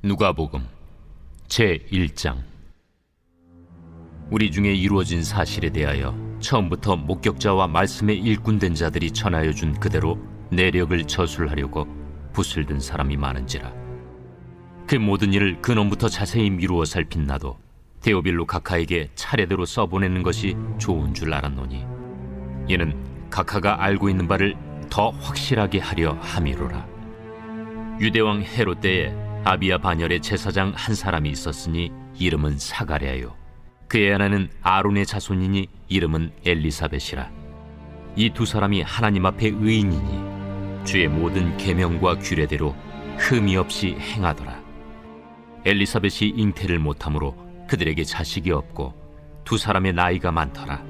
누가복음 제1장. 우리 중에 이루어진 사실에 대하여 처음부터 목격자와 말씀에 일꾼된 자들이 전하여 준 그대로 내력을 저술하려고 붓을 든 사람이 많은지라. 그 모든 일을 근원부터 자세히 미루어 살핀 나도 데오빌로 각하에게 차례대로 써보내는 것이 좋은 줄 알았노니, 이는 각하가 알고 있는 바를 더 확실하게 하려 함이로라. 유대왕 헤롯 때에 아비야 반열의 제사장 한 사람이 있었으니 이름은 사가랴요. 그의 아내는 아론의 자손이니 이름은 엘리사벳이라. 이 두 사람이 하나님 앞에 의인이니 주의 모든 계명과 규례대로 흠이 없이 행하더라. 엘리사벳이 잉태를 못함으로 그들에게 자식이 없고 두 사람의 나이가 많더라.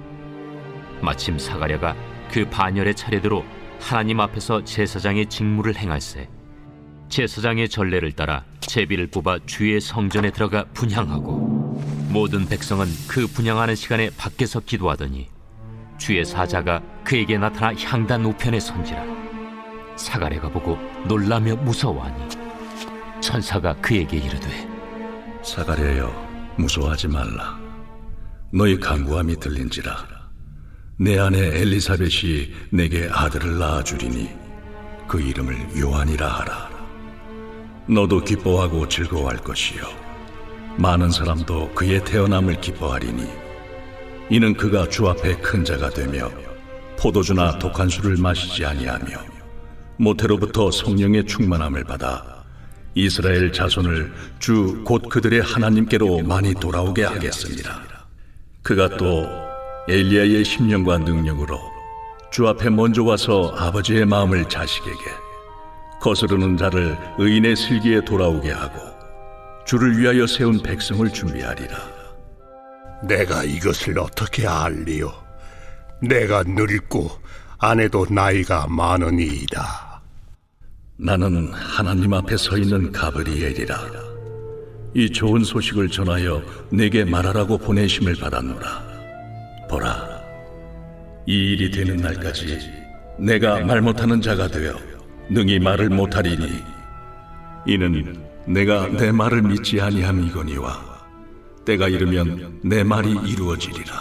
마침 사가랴가 그 반열의 차례대로 하나님 앞에서 제사장의 직무를 행할세, 제사장의 전례를 따라 제비를 뽑아 주의 성전에 들어가 분향하고, 모든 백성은 그 분향하는 시간에 밖에서 기도하더니 주의 사자가 그에게 나타나 향단 우편에 선지라. 사가랴가 보고 놀라며 무서워하니 천사가 그에게 이르되, 사가랴여, 무서워하지 말라. 너희 간구함이 들린지라. 내 아내 엘리사벳이 내게 아들을 낳아주리니 그 이름을 요한이라 하라. 너도 기뻐하고 즐거워할 것이요, 많은 사람도 그의 태어남을 기뻐하리니, 이는 그가 주 앞에 큰 자가 되며 포도주나 독한 술을 마시지 아니하며 모태로부터 성령의 충만함을 받아 이스라엘 자손을 주 곧 그들의 하나님께로 많이 돌아오게 하겠습니다. 그가 또 엘리야의 심령과 능력으로 주 앞에 먼저 와서 아버지의 마음을 자식에게, 거스르는 자를 의인의 슬기에 돌아오게 하고 주를 위하여 세운 백성을 준비하리라. 내가 이것을 어떻게 알리요? 내가 늙고 아내도 나이가 많으니이다. 나는 하나님 앞에 서 있는 가브리엘이라. 이 좋은 소식을 전하여 내게 말하라고 보내심을 받았노라. 보라, 이 일이 되는 날까지 내가 말 못하는 자가 되어 능히 말을 못하리니, 이는 내가 내 말을 믿지 아니함이거니와 때가 이르면 내 말이 이루어지리라.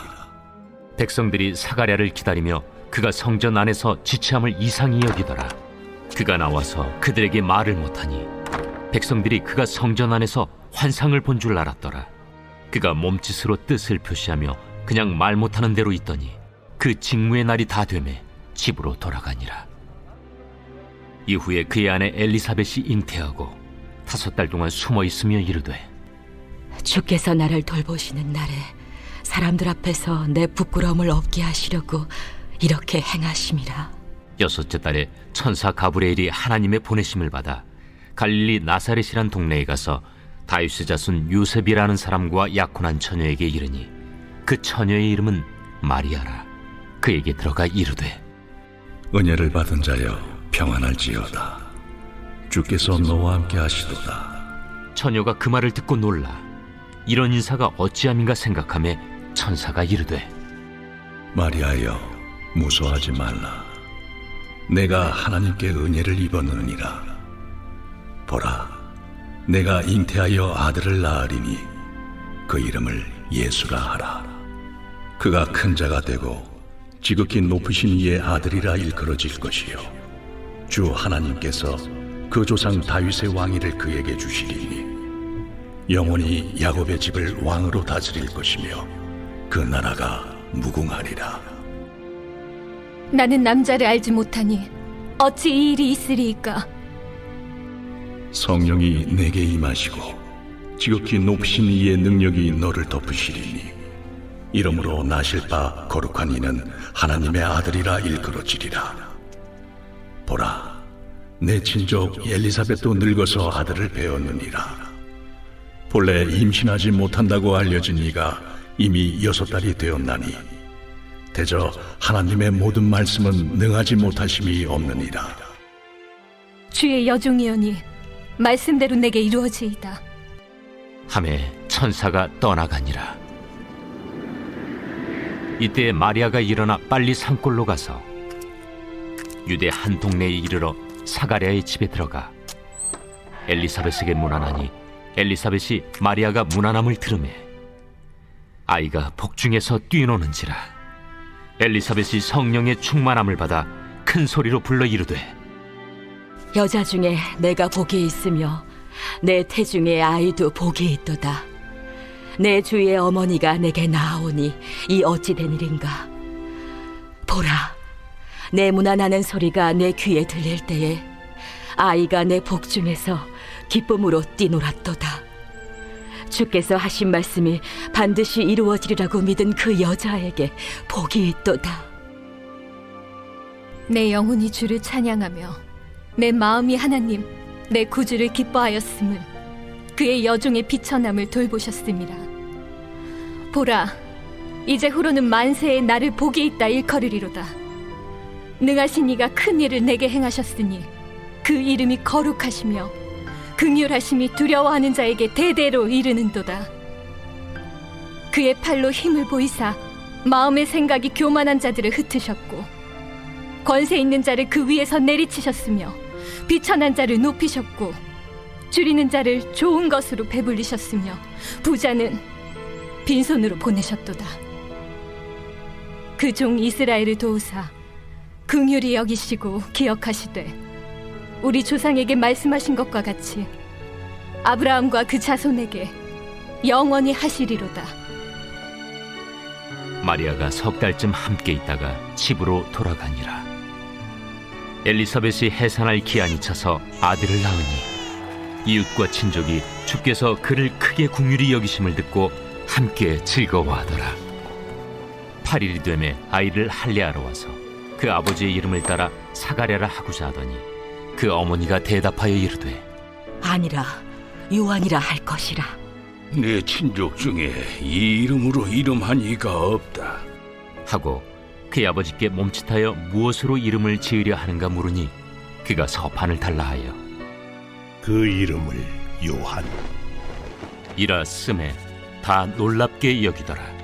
백성들이 사가랴를 기다리며 그가 성전 안에서 지체함을 이상히 여기더라. 그가 나와서 그들에게 말을 못하니 백성들이 그가 성전 안에서 환상을 본 줄 알았더라. 그가 몸짓으로 뜻을 표시하며 그냥 말 못하는 대로 있더니 그 직무의 날이 다 되매 집으로 돌아가니라. 이후에 그의 아내 엘리사벳이 잉태하고 5달 동안 숨어 있으며 이르되, 주께서 나를 돌보시는 날에 사람들 앞에서 내 부끄러움을 없게 하시려고 이렇게 행하심이라. 6째 달에 천사 가브리엘이 하나님의 보내심을 받아 갈릴리 나사렛이란 동네에 가서 다윗의 자손 요셉이라는 사람과 약혼한 처녀에게 이르니, 그 처녀의 이름은 마리아라. 그에게 들어가 이르되, 은혜를 받은 자여, 평안할지어다. 주께서 너와 함께 하시도다. 처녀가 그 말을 듣고 놀라 이런 인사가 어찌함인가 생각하며 천사가 이르되, 마리아여, 무서워하지 말라. 내가 하나님께 은혜를 입었느니라. 보라, 내가 잉태하여 아들을 낳으리니 그 이름을 예수라 하라. 그가 큰 자가 되고 지극히 높으신 이의 아들이라 일컬어질 것이요, 주 하나님께서 그 조상 다윗의 왕위를 그에게 주시리니 영원히 야곱의 집을 왕으로 다스릴 것이며 그 나라가 무궁하리라. 나는 남자를 알지 못하니 어찌 이 일이 있으리이까? 성령이 내게 임하시고 지극히 높으신 이의 능력이 너를 덮으시리니, 이러므로 나실 바 거룩한 이는 하나님의 아들이라 일컬어지리라. 보라, 내 친족 엘리사벳도 늙어서 아들을 배었느니라. 본래 임신하지 못한다고 알려진 이가 이미 6달이 되었나니 대저 하나님의 모든 말씀은 능하지 못하심이 없느니라. 주의 여종이오니 말씀대로 내게 이루어지이다. 하매 천사가 떠나가니라. 이때 마리아가 일어나 빨리 산골로 가서 유대 한 동네에 이르러 사가랴의 집에 들어가 엘리사벳에게 문안하니 엘리사벳이 마리아가 무난함을 들으매 아이가 복중에서 뛰노는지라. 엘리사벳이 성령의 충만함을 받아 큰 소리로 불러 이르되 여자 중에 내가 복이 있으며 내 태중에 아이도 복이 있도다. 내 주의 어머니가 내게 나아오니 이 어찌 된 일인가. 보라, 내 무난하는 소리가 내 귀에 들릴 때에 아이가 내 복중에서 기쁨으로 뛰놀았도다. 주께서 하신 말씀이 반드시 이루어지리라고 믿은 그 여자에게 복이 있도다. 내 영혼이 주를 찬양하며 내 마음이 하나님 내 구주를 기뻐하였음은 그의 여종의 비천함을 돌보셨음이라. 보라, 이제 후로는 만세에 나를 복이 있다 일컬으리로다. 능하신 이가 큰 일을 내게 행하셨으니 그 이름이 거룩하시며 긍휼하심이 두려워하는 자에게 대대로 이르는도다. 그의 팔로 힘을 보이사 마음의 생각이 교만한 자들을 흩으셨고 권세 있는 자를 그 위에서 내리치셨으며 비천한 자를 높이셨고 줄이는 자를 좋은 것으로 배불리셨으며 부자는 빈손으로 보내셨도다. 그 종 이스라엘을 도우사 긍휼히 여기시고 기억하시되 우리 조상에게 말씀하신 것과 같이 아브라함과 그 자손에게 영원히 하시리로다. 마리아가 석 달쯤 함께 있다가 집으로 돌아가니라. 엘리사벳이 해산할 기한이 차서 아들을 낳으니 이웃과 친족이 주께서 그를 크게 긍휼히 여기심을 듣고 함께 즐거워하더라. 8일이 되매 아이를 할례하러 와서 그 아버지의 이름을 따라 사가랴라 하고자 하더니 그 어머니가 대답하여 이르되 아니라 요한이라 할 것이라. 내 친족 중에 이 이름으로 이름한 이가 없다. 하고 그의 아버지께 몸짓하여 무엇으로 이름을 지으려 하는가 물으니 그가 서판을 달라 하여 그 이름을 요한. 이라 쓰매 다 놀랍게 여기더라.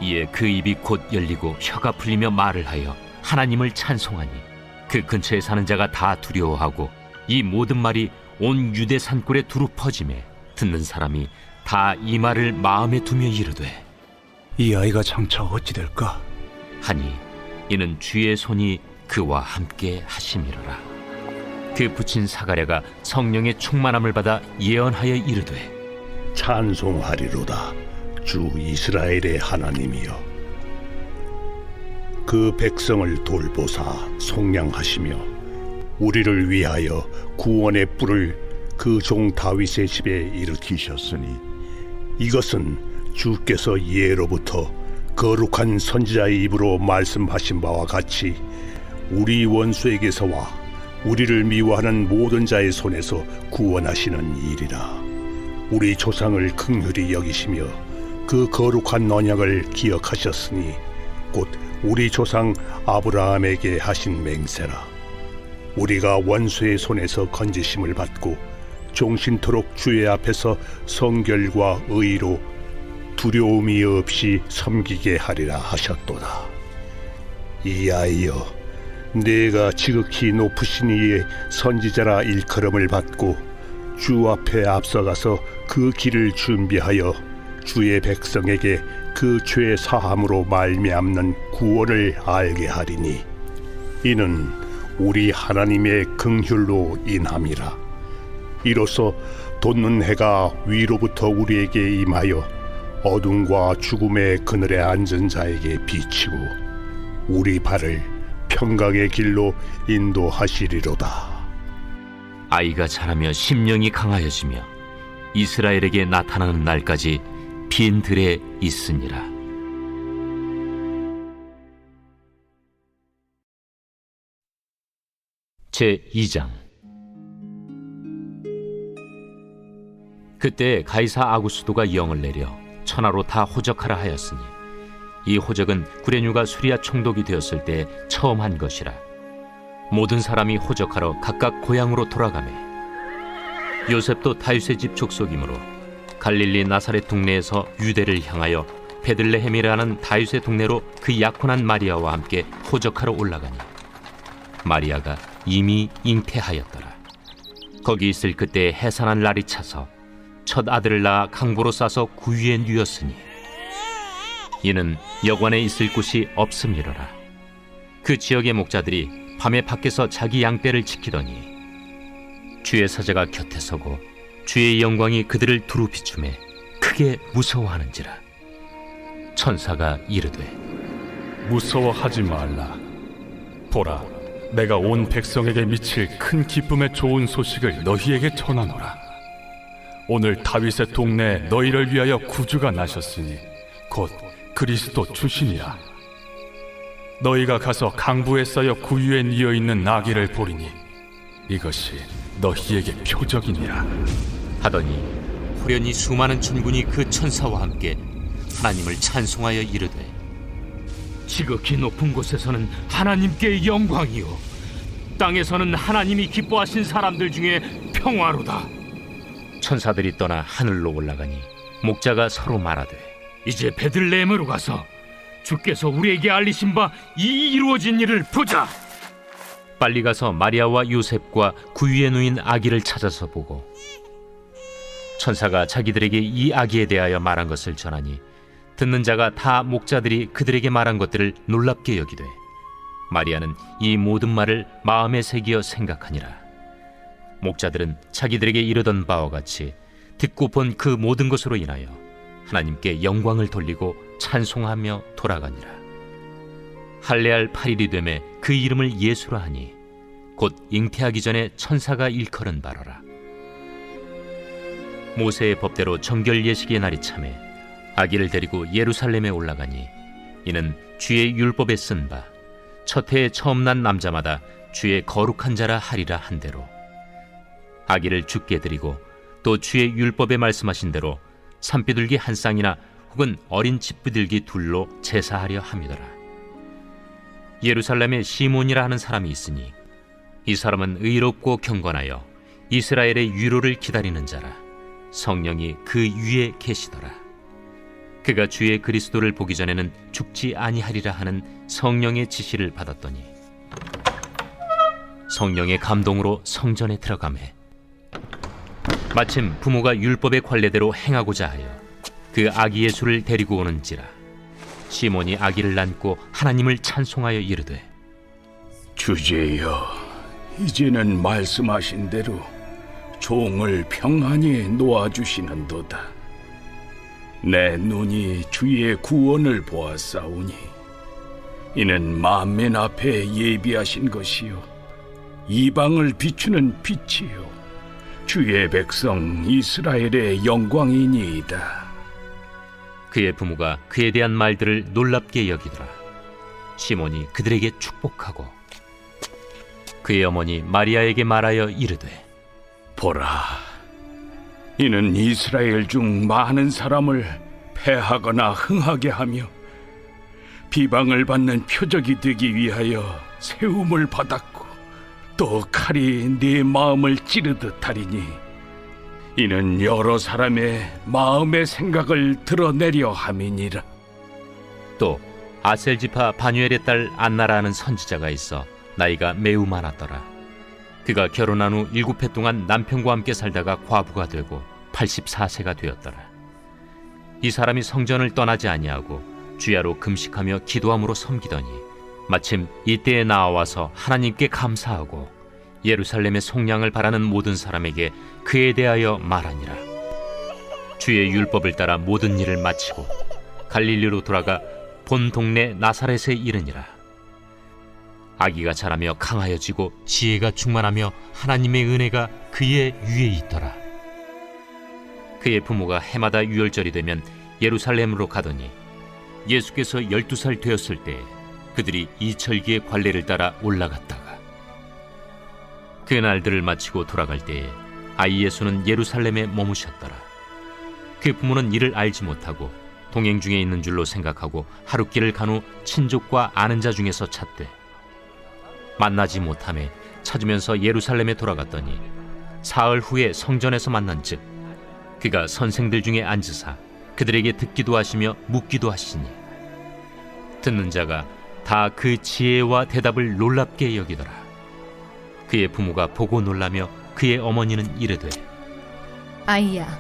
이에 그 입이 곧 열리고 혀가 풀리며 말을 하여 하나님을 찬송하니 그 근처에 사는 자가 다 두려워하고 이 모든 말이 온 유대 산골에 두루 퍼지매 듣는 사람이 다 이 말을 마음에 두며 이르되 이 아이가 장차 어찌 될까? 하니 이는 주의 손이 그와 함께 하심이로라. 그 부친 사가랴가 성령의 충만함을 받아 예언하여 이르되 찬송하리로다 주 이스라엘의 하나님이여. 그 백성을 돌보사 속량하시며 우리를 위하여 구원의 뿔을 그 종 다윗의 집에 일으키셨으니 이것은 주께서 예로부터 거룩한 선지자의 입으로 말씀하신 바와 같이 우리 원수에게서와 우리를 미워하는 모든 자의 손에서 구원하시는 일이라. 우리 조상을 긍휼히 여기시며 그 거룩한 언약을 기억하셨으니 곧 우리 조상 아브라함에게 하신 맹세라. 우리가 원수의 손에서 건지심을 받고 종신토록 주의 앞에서 성결과 의로 두려움이 없이 섬기게 하리라 하셨도다. 이아이여, 내가 지극히 높으신 이의 선지자라 일컬음을 받고 주 앞에 앞서가서 그 길을 준비하여 주의 백성에게 그 죄 사함으로 말미암는 구원을 알게 하리니 이는 우리 하나님의 긍휼로 인함이라. 이로써 돋는 해가 위로부터 우리에게 임하여 어둠과 죽음의 그늘에 앉은 자에게 비치고 우리 발을 평강의 길로 인도하시리로다. 아이가 자라며 심령이 강하여지며 이스라엘에게 나타나는 날까지 빈 들에 있으니라. 제2장. 그때 가이사 아구스도가 영을 내려 천하로 다 호적하라 하였으니 이 호적은 구레뉴가 수리아 총독이 되었을 때 처음 한 것이라. 모든 사람이 호적하러 각각 고향으로 돌아가매 요셉도 다윗의 집 족속이므로 갈릴리 나사렛 동네에서 유대를 향하여 베들레헴이라는 다윗의 동네로 그 약혼한 마리아와 함께 호적하러 올라가니 마리아가 이미 잉태하였더라. 거기 있을 그때 해산한 날이 차서 첫 아들을 낳아 강보로 싸서 구유에 누였으니 이는 여관에 있을 곳이 없음이로라. 그 지역의 목자들이 밤에 밖에서 자기 양떼를 지키더니 주의 사자가 곁에 서고 주의 영광이 그들을 두루 비추매 크게 무서워하는지라. 천사가 이르되 무서워하지 말라. 보라, 내가 온 백성에게 미칠 큰 기쁨의 좋은 소식을 너희에게 전하노라. 오늘 다윗의 동네에 너희를 위하여 구주가 나셨으니 곧 그리스도 주시니라. 너희가 가서 강부에 쌓여 구유에 뉘어 있는 나귀를 보리니 이것이 너희에게 표적이니라. 하더니 후련히 수많은 천군이 그 천사와 함께 하나님을 찬송하여 이르되 지극히 높은 곳에서는 하나님께 영광이요 땅에서는 하나님이 기뻐하신 사람들 중에 평화로다. 천사들이 떠나 하늘로 올라가니 목자가 서로 말하되 이제 베들레헴으로 가서 주께서 우리에게 알리신 바 이 이루어진 일을 보자. 빨리 가서 마리아와 요셉과 구유에 누인 아기를 찾아서 보고 천사가 자기들에게 이 아기에 대하여 말한 것을 전하니 듣는 자가 다 목자들이 그들에게 말한 것들을 놀랍게 여기되 마리아는 이 모든 말을 마음에 새기어 생각하니라. 목자들은 자기들에게 이르던 바와 같이 듣고 본 그 모든 것으로 인하여 하나님께 영광을 돌리고 찬송하며 돌아가니라. 할례할 8일이 되매 그 이름을 예수라 하니 곧 잉태하기 전에 천사가 일컬은 바로라. 모세의 법대로 정결 예식의 날이 차매 아기를 데리고 예루살렘에 올라가니 이는 주의 율법에 쓴 바 첫 해에 처음 난 남자마다 주의 거룩한 자라 하리라 한 대로 아기를 주께 드리고 또 주의 율법에 말씀하신 대로 산비둘기 한 쌍이나 혹은 어린 집비둘기 둘로 제사하려 함이더라. 예루살렘에 시몬이라 하는 사람이 있으니 이 사람은 의롭고 경건하여 이스라엘의 위로를 기다리는 자라. 성령이 그 위에 계시더라. 그가 주의 그리스도를 보기 전에는 죽지 아니하리라 하는 성령의 지시를 받았더니 성령의 감동으로 성전에 들어가매 마침 부모가 율법의 관례대로 행하고자 하여 그 아기 예수를 데리고 오는지라. 시몬이 아기를 안고 하나님을 찬송하여 이르되 주제여, 이제는 말씀하신 대로 종을 평안히 놓아주시는도다. 내 눈이 주의 구원을 보았사오니 이는 만민 앞에 예비하신 것이요 이방을 비추는 빛이요 주의 백성 이스라엘의 영광이니이다. 그의 부모가 그에 대한 말들을 놀랍게 여기더라. 시몬이 그들에게 축복하고 그의 어머니 마리아에게 말하여 이르되 보라, 이는 이스라엘 중 많은 사람을 패하거나 흥하게 하며 비방을 받는 표적이 되기 위하여 세움을 받았고 또 칼이 네 마음을 찌르듯 하리니 이는 여러 사람의 마음의 생각을 드러내려 함이니라. 또 아셀지파 바뉴엘의 딸 안나라 하는 선지자가 있어 나이가 매우 많았더라. 그가 결혼한 후 7해 동안 남편과 함께 살다가 과부가 되고 84세가 되었더라. 이 사람이 성전을 떠나지 아니하고 주야로 금식하며 기도함으로 섬기더니 마침 이때에 나와서 하나님께 감사하고 예루살렘의 속량을 바라는 모든 사람에게 그에 대하여 말하니라. 주의 율법을 따라 모든 일을 마치고 갈릴리로 돌아가 본 동네 나사렛에 이르니라. 아기가 자라며 강하여지고 지혜가 충만하며 하나님의 은혜가 그의 위에 있더라. 그의 부모가 해마다 유월절이 되면 예루살렘으로 가더니 예수께서 12살 되었을 때 그들이 이철기의 관례를 따라 올라갔다가 그 날들을 마치고 돌아갈 때에 아이 예수는 예루살렘에 머무셨더라. 그 부모는 이를 알지 못하고 동행 중에 있는 줄로 생각하고 하룻길을 간 후 친족과 아는 자 중에서 찾되 만나지 못하매 찾으면서 예루살렘에 돌아갔더니 사흘 후에 성전에서 만난즉 그가 선생들 중에 앉으사 그들에게 듣기도 하시며 묻기도 하시니 듣는 자가 다 그 지혜와 대답을 놀랍게 여기더라. 그의 부모가 보고 놀라며 그의 어머니는 이르되 아이야,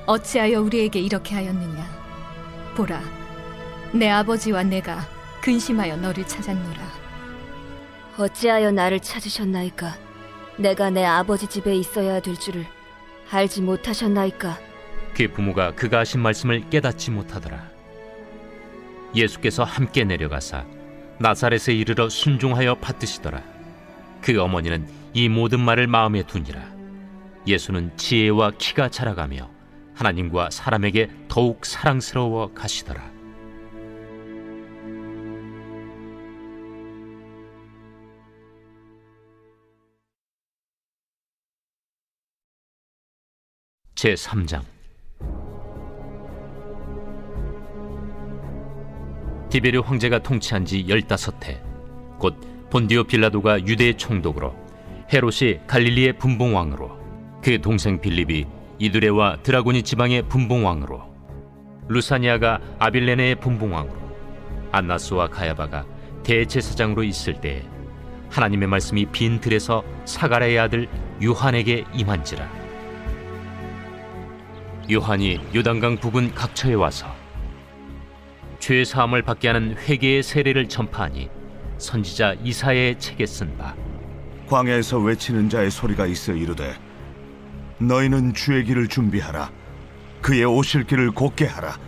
어찌하여 우리에게 이렇게 하였느냐? 보라, 내 아버지와 내가 근심하여 너를 찾았노라. 어찌하여 나를 찾으셨나이까? 내가 내 아버지 집에 있어야 될 줄을 알지 못하셨나이까? 그 부모가 그가 하신 말씀을 깨닫지 못하더라. 예수께서 함께 내려가사 나사렛에 이르러 순종하여 받드시더라. 그 어머니는 이 모든 말을 마음에 두니라. 예수는 지혜와 키가 자라가며 하나님과 사람에게 더욱 사랑스러워 가시더라. 제3장. 디베르 황제가 통치한 지 15해, 곧 본디오 빌라도가 유대의 총독으로, 헤롯이 갈릴리의 분봉왕으로, 그 동생 빌립이 이두레와 드라고니 지방의 분봉왕으로, 루사니아가 아빌레네의 분봉왕으로, 안나스와 가야바가 대제사장으로 있을 때에 하나님의 말씀이 빈 들에서 사가랴의 아들 요한에게 임한지라. 요한이 요단강 부근 각처에 와서 죄 사함을 받게 하는 회개의 세례를 전파하니 선지자 이사야의 책에 쓴 바, 광야에서 외치는 자의 소리가 있어 이르되 너희는 주의 길을 준비하라. 그의 오실 길을 곧게 하라.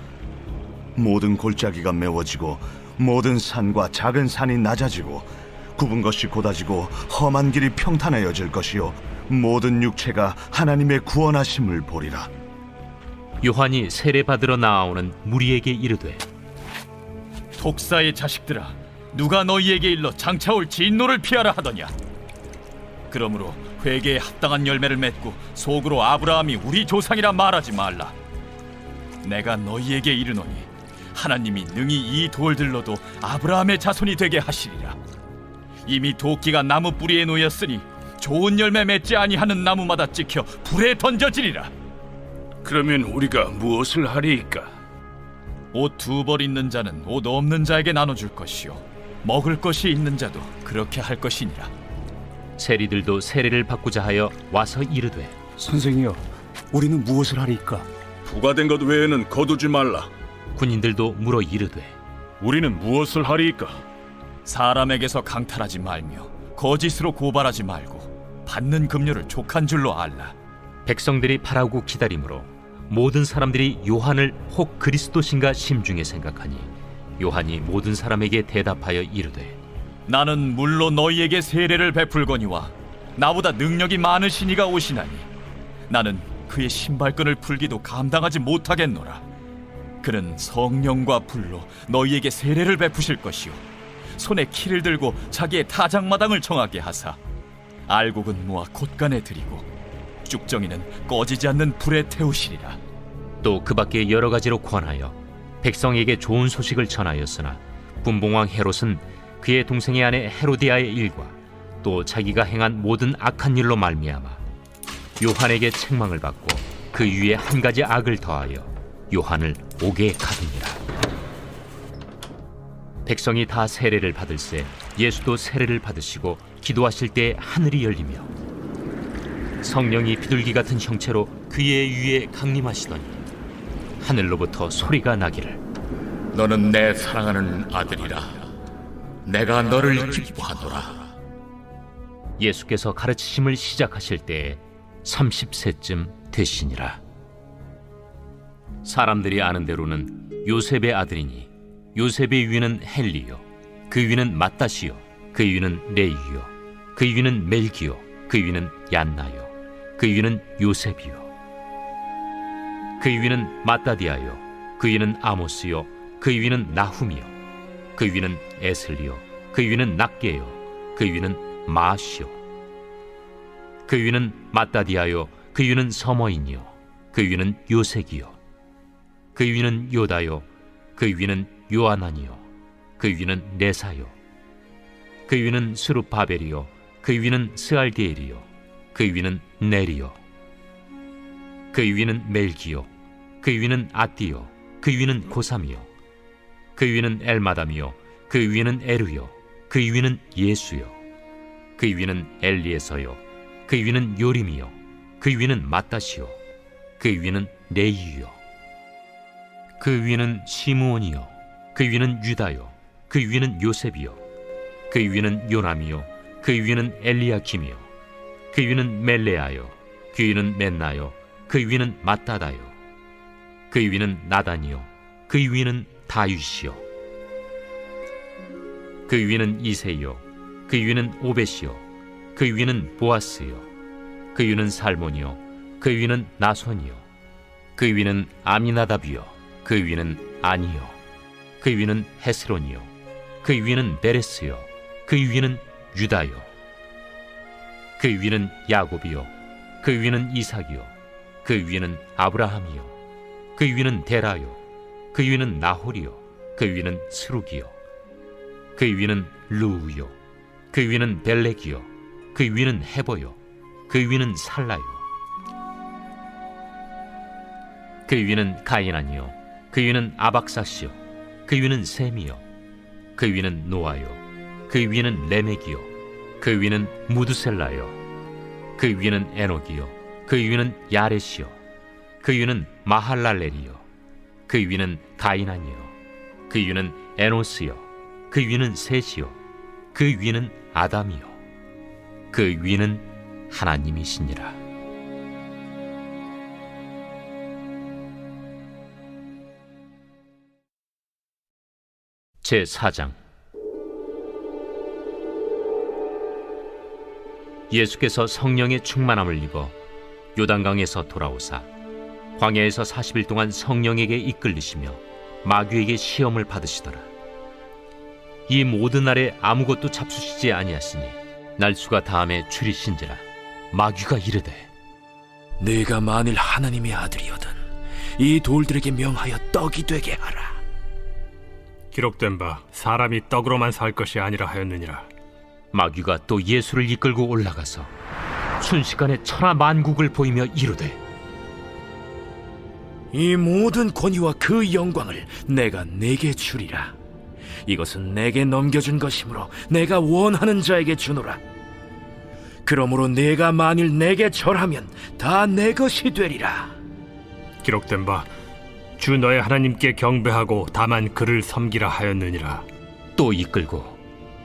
모든 골짜기가 메워지고 모든 산과 작은 산이 낮아지고 굽은 것이 곧아지고 험한 길이 평탄해져질 것이요 모든 육체가 하나님의 구원하심을 보리라. 요한이 세례 받으러 나아오는 무리에게 이르되, 독사의 자식들아, 누가 너희에게 일러 장차올 진노를 피하라 하더냐? 그러므로 회개에 합당한 열매를 맺고 속으로 아브라함이 우리 조상이라 말하지 말라. 내가 너희에게 이르노니 하나님이 능히 이 돌들로도 아브라함의 자손이 되게 하시리라. 이미 도끼가 나무 뿌리에 놓였으니 좋은 열매 맺지 아니하는 나무마다 찍혀 불에 던져지리라. 그러면 우리가 무엇을 하리이까? 옷 2벌 있는 자는 옷 없는 자에게 나눠줄 것이요 먹을 것이 있는 자도 그렇게 할 것이니라. 세리들도 세례를 받고자 하여 와서 이르되, 선생이여, 우리는 무엇을 하리이까? 부과된 것 외에는 거두지 말라. 군인들도 물어 이르되, 우리는 무엇을 하리이까? 사람에게서 강탈하지 말며 거짓으로 고발하지 말고 받는 급료를 족한 줄로 알라. 백성들이 바라고 기다림으로 모든 사람들이 요한을 혹 그리스도신가 심중에 생각하니 요한이 모든 사람에게 대답하여 이르되, 나는 물로 너희에게 세례를 베풀거니와 나보다 능력이 많으신 이가 오시나니 나는 그의 신발끈을 풀기도 감당하지 못하겠노라. 그는 성령과 불로 너희에게 세례를 베푸실 것이요 손에 키를 들고 자기의 타작마당을 정하게 하사 알곡은 모아 곳간에 들이고 쭉정이는 꺼지지 않는 불에 태우시리라. 또 그 밖에 여러 가지로 권하여 백성에게 좋은 소식을 전하였으나 분봉왕 헤롯은 그의 동생의 아내 헤로디아의 일과 또 자기가 행한 모든 악한 일로 말미암아 요한에게 책망을 받고 그 위에 한 가지 악을 더하여 요한을 옥에 가두니라. 백성이 다 세례를 받을새 예수도 세례를 받으시고 기도하실 때 하늘이 열리며 성령이 비둘기 같은 형체로 그의 위에 강림하시더니 하늘로부터 소리가 나기를, 너는 내 사랑하는 아들이라. 내가 너를 기뻐하노라. 예수께서 가르치심을 시작하실 때에 30세쯤 되시니라. 사람들이 아는 대로는 요셉의 아들이니 요셉의 위는 헬리요, 그 위는 마따시요, 그 위는 레이요, 그 위는 멜기요, 그 위는 얀나요, 그 위는 요셉이요, 그 위는 마따디아요, 그 위는 아모스요, 그 위는 나훔이요, 그 위는 에슬리요, 그 위는 낫게요, 그 위는 마시요, 그 위는 마따디아요, 그 위는 서머인이요, 그 위는 요색이요, 그 위는 요다요, 그 위는 요아난이요, 그 위는 네사요, 그 위는 스룹바벨이요, 그 위는 스알디엘이요, 그 위는 네리요, 그 위는 멜기요, 그 위는 아띠요, 그 위는 고삼이요, 그 위는 엘마담이요, 그 위는 에르요, 그 위는 예수요, 그 위는 엘리에서요, 그 위는 요림이요, 그 위는 마따시요, 그 위는 레이요. 그 위는 시므온이요. 그 위는 유다요. 그 위는 요셉이요. 그 위는 요남이요. 그 위는 엘리야킴이요. 그 위는 멜레아요. 그 위는 멘나요. 그 위는 마따다요. 그 위는 나단이요. 그 위는 다윗이요. 그 위는 이세요. 그 위는 오벳이요. 그 위는 보아스요. 그 위는 살몬이요. 그 위는 나손이요. 그 위는 아미나답이요. 그 위는 아니요. 그 위는 헤스론이요. 그 위는 베레스요. 그 위는 유다요. 그 위는 야곱이요. 그 위는 이삭이요. 그 위는 아브라함이요. 그 위는 데라요. 그 위는 나홀이요. 그 위는 스룩이요. 그 위는 루우요. 그 위는 벨렉이요. 그 위는 헤버요. 그 위는 살라요. 그 위는 가이난이요. 그 위는 아박사시요. 그 위는 셈이요. 그 위는 노아요. 그 위는 레멕이요. 그 위는 무드셀라요. 그 위는 에녹이요. 그 위는 야렛이요. 그 위는 마할랄렐이요. 그 위는 가이난이요. 그 위는 에노스요. 그 위는 셋이요. 그 위는 아담이요. 그 위는 하나님이시니라. 제4장. 예수께서 성령의 충만함을 입어 요단강에서 돌아오사 광야에서 40일 동안 성령에게 이끌리시며 마귀에게 시험을 받으시더라. 이 모든 날에 아무것도 잡수시지 아니하시니 날수가 다함에 줄이신지라. 마귀가 이르되 네가 만일 하나님의 아들이거든 이 돌들에게 명하여 떡이 되게 하라. 기록된 바 사람이 떡으로만 살 것이 아니라 하였느니라. 마귀가 또 예수를 이끌고 올라가서 순식간에 천하 만국을 보이며 이르되 이 모든 권위와 그 영광을 내가 네게 주리라. 이것은 내게 넘겨준 것이므로 내가 원하는 자에게 주노라. 그러므로 네가 만일 내게 절하면 다 내 것이 되리라. 기록된 바 주 너의 하나님께 경배하고 다만 그를 섬기라 하였느니라. 또 이끌고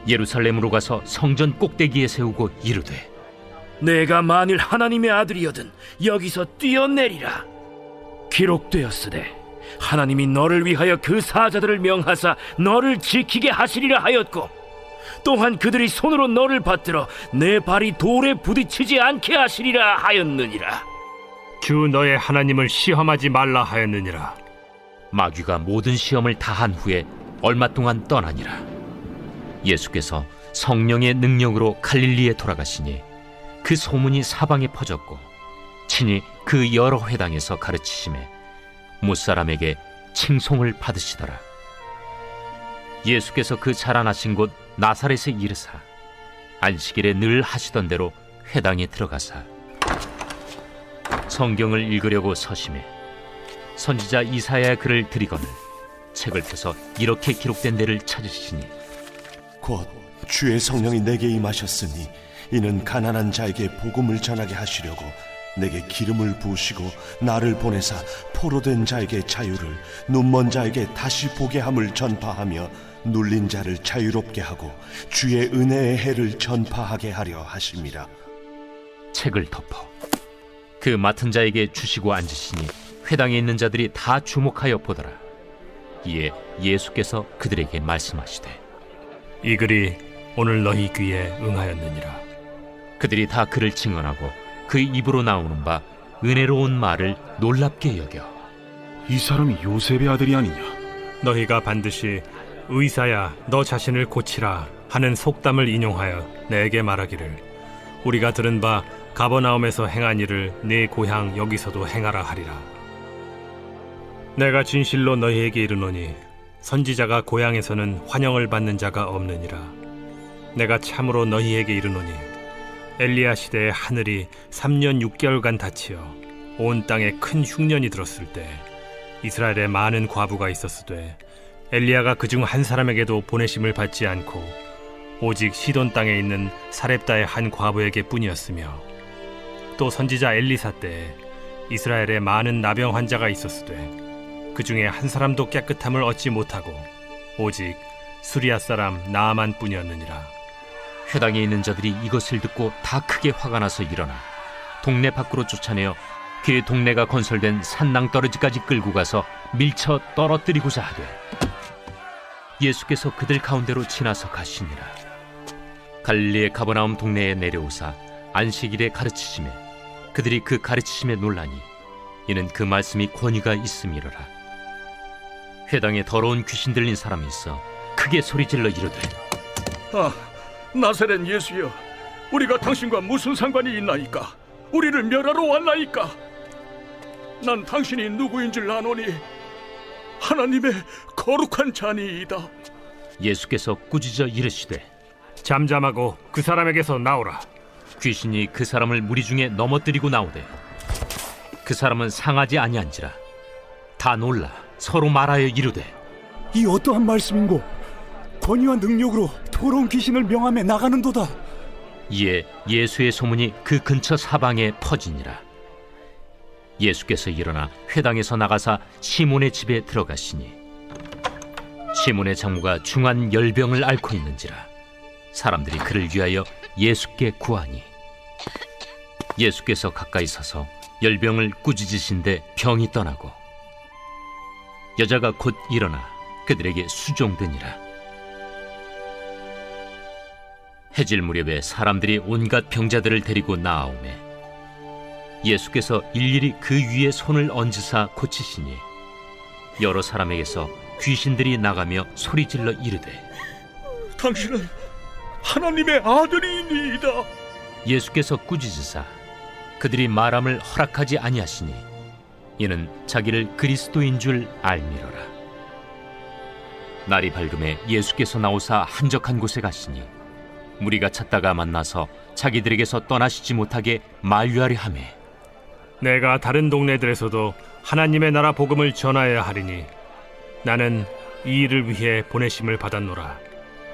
예루살렘으로 가서 성전 꼭대기에 세우고 이르되 내가 만일 하나님의 아들이거든 여기서 뛰어내리라. 기록되었으되 하나님이 너를 위하여 그 사자들을 명하사 너를 지키게 하시리라 하였고 또한 그들이 손으로 너를 받들어 내 발이 돌에 부딪히지 않게 하시리라 하였느니라. 주 너의 하나님을 시험하지 말라 하였느니라. 마귀가 모든 시험을 다한 후에 얼마 동안 떠나니라. 예수께서 성령의 능력으로 갈릴리에 돌아가시니 그 소문이 사방에 퍼졌고 친히 그 여러 회당에서 가르치심에 무사람에게 칭송을 받으시더라. 예수께서 그 자라나신 곳 나사렛에 이르사 안식일에 늘 하시던 대로 회당에 들어가사 성경을 읽으려고 서심해 선지자 이사야의 글을 들이거늘 책을 펴서 이렇게 기록된 데를 찾으시니 곧 주의 성령이 내게 임하셨으니 이는 가난한 자에게 복음을 전하게 하시려고 내게 기름을 부으시고 나를 보내사 포로된 자에게 자유를 눈먼 자에게 다시 보게 함을 전파하며 눌린 자를 자유롭게 하고 주의 은혜의 해를 전파하게 하려 하심이라. 책을 덮어 그 맡은 자에게 주시고 앉으시니 회당에 있는 자들이 다 주목하여 보더라. 이에 예수께서 그들에게 말씀하시되 이 글이 오늘 너희 귀에 응하였느니라. 그들이 다 그를 증언하고 그 입으로 나오는 바 은혜로운 말을 놀랍게 여겨 이 사람이 요셉의 아들이 아니냐? 너희가 반드시 의사야 너 자신을 고치라 하는 속담을 인용하여 내게 말하기를 우리가 들은 바 가버나움에서 행한 일을 네 고향 여기서도 행하라 하리라. 내가 진실로 너희에게 이르노니 선지자가 고향에서는 환영을 받는 자가 없느니라. 내가 참으로 너희에게 이르노니 엘리야 시대에 하늘이 3년 6개월간 닫히어 온 땅에 큰 흉년이 들었을 때 이스라엘에 많은 과부가 있었으되 엘리야가 그중 한 사람에게도 보내심을 받지 않고 오직 시돈 땅에 있는 사렙다의 한 과부에게 뿐이었으며 또 선지자 엘리사 때에 이스라엘에 많은 나병 환자가 있었으되 그 중에 한 사람도 깨끗함을 얻지 못하고 오직 수리아 사람 나아만뿐이었느니라. 회당에 있는 자들이 이것을 듣고 다 크게 화가 나서 일어나 동네 밖으로 쫓아내어 그 동네가 건설된 산낭떠러지까지 끌고 가서 밀쳐 떨어뜨리고자 하되 예수께서 그들 가운데로 지나서 가시니라. 갈릴리의 가버나움 동네에 내려오사 안식일에 가르치시매 그들이 그 가르치심에 놀라니 이는 그 말씀이 권위가 있음이로라. 회당에 더러운 귀신 들린 사람이 있어 크게 소리질러 이르되 나사렛 예수여, 우리가 당신과 무슨 상관이 있나이까? 우리를 멸하러 왔나이까? 난 당신이 누구인 줄 아노니 하나님의 거룩한 자니이다. 예수께서 꾸짖어 이르시되 잠잠하고 그 사람에게서 나오라. 귀신이 그 사람을 무리 중에 넘어뜨리고 나오되 그 사람은 상하지 아니한지라. 다 놀라 서로 말하여 이르되 이 어떠한 말씀인고? 권위와 능력으로 더러운 귀신을 명함에 나가는도다. 이에 예수의 소문이 그 근처 사방에 퍼지니라. 예수께서 일어나 회당에서 나가사 시몬의 집에 들어가시니 시몬의 장모가 중한 열병을 앓고 있는지라. 사람들이 그를 위하여 예수께 구하니 예수께서 가까이 서서 열병을 꾸짖으신데 병이 떠나고 여자가 곧 일어나 그들에게 수종되니라. 해질 무렵에 사람들이 온갖 병자들을 데리고 나아오매 예수께서 일일이 그 위에 손을 얹으사 고치시니 여러 사람에게서 귀신들이 나가며 소리질러 이르되 당신은 하나님의 아들이니이다. 예수께서 꾸짖으사 그들이 말함을 허락하지 아니하시니 이는 자기를 그리스도인 줄 알미로라. 날이 밝음에 예수께서 나오사 한적한 곳에 가시니 무리가 찾다가 만나서 자기들에게서 떠나시지 못하게 만류하려 하매 내가 다른 동네들에서도 하나님의 나라 복음을 전하여야 하리니 나는 이 일을 위해 보내심을 받았노라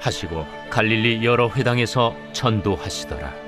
하시고 갈릴리 여러 회당에서 전도하시더라.